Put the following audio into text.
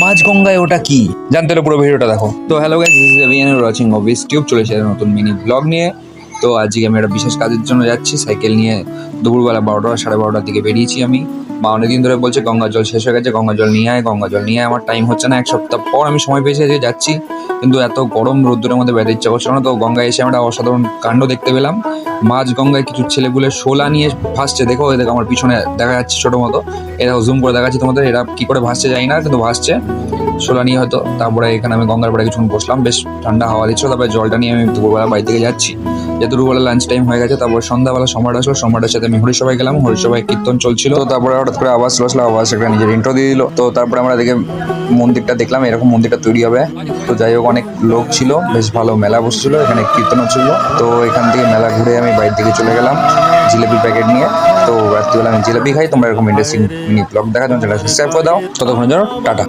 মাঝগঙ্গায় ওটা কি জানতে হলে পুরো ভিডিওটা দেখো। তো hello guys, this is avian watching office tube, চলে এসেছে নতুন মিনি ব্লগ নিয়ে। তো আজকে আমি একটা বিশেষ কাজের জন্য যাচ্ছি সাইকেল নিয়ে। দুপুরবেলা 12টা 12:30 দিকে বেরিয়েছি আমি। মা অনেকদিন ধরে বলছে গঙ্গা জল শেষ হয়ে গেছে, গঙ্গা জল নিয়ে আয়, গঙ্গা জল নিয়ে আয়। আমার টাইম হচ্ছে না, এক সপ্তাহ পর আমি সময় পেয়েছি যে যাচ্ছি, কিন্তু এত গরম রোদ্দুরের মধ্যে বেড়াতে ইচ্ছা করছিল না। তো গঙ্গায় এসে আমরা অসাধারণ কাণ্ড দেখতে পেলাম। মাঝ গঙ্গায় কিছু ছেলেগুলো শোলা নিয়ে ভাসছে। দেখো দেখো আমার পিছনে দেখা যাচ্ছে ছোটো মতো, এরা জুম করে দেখাচ্ছি তোমাদের, এরা কি করে ভাসছে জানি না, কিন্তু ভাসছে শোলা নিয়ে হয়তো। তারপরে এখানে আমি গঙ্গার পাড়ে কিছুক্ষণ বসলাম, বেশ ঠান্ডা হাওয়া দিচ্ছিল। তারপরে জলটা নিয়ে আমি দুপুরবেলা বাড়ি থেকে যাচ্ছি, যেহেতু দুপুরবেলা লাঞ্চ টাইম হয়ে গেছে। তারপর সন্ধ্যাবেলা সম্রাট আসলো, সম্রাটের সাথে আমি হরিসভায় গেলাম, হরিসভায় কীর্তন চলছিল। তো তারপরে হঠাৎ করে আওয়াজ আসলো, আওয়াজ একটা নিজের ইন্ট্রো দিয়ে দিল। তো তারপরে আমরা দেখে মন্দিরটা দেখলাম, এরকম মন্দিরটা তৈরি হবে। তো যাই হোক, অনেক লোক ছিল, বেশ ভালো মেলা বসেছিল, এখানে কীর্তন হচ্ছিল। তো এখান থেকে মেলা ঘুরে আমি বাড়ির দিকে চলে গেলাম জিলেপির প্যাকেট নিয়ে। তো রাত্রিবেলা আমি জিলেপি খাই। তোমরা এরকম ইন্টারেস্টিং মিনি ব্লগ দেখার জন্য চ্যানেলটা সাবস্ক্রাইব করে দাও। ততক্ষণের জন্য টাটা।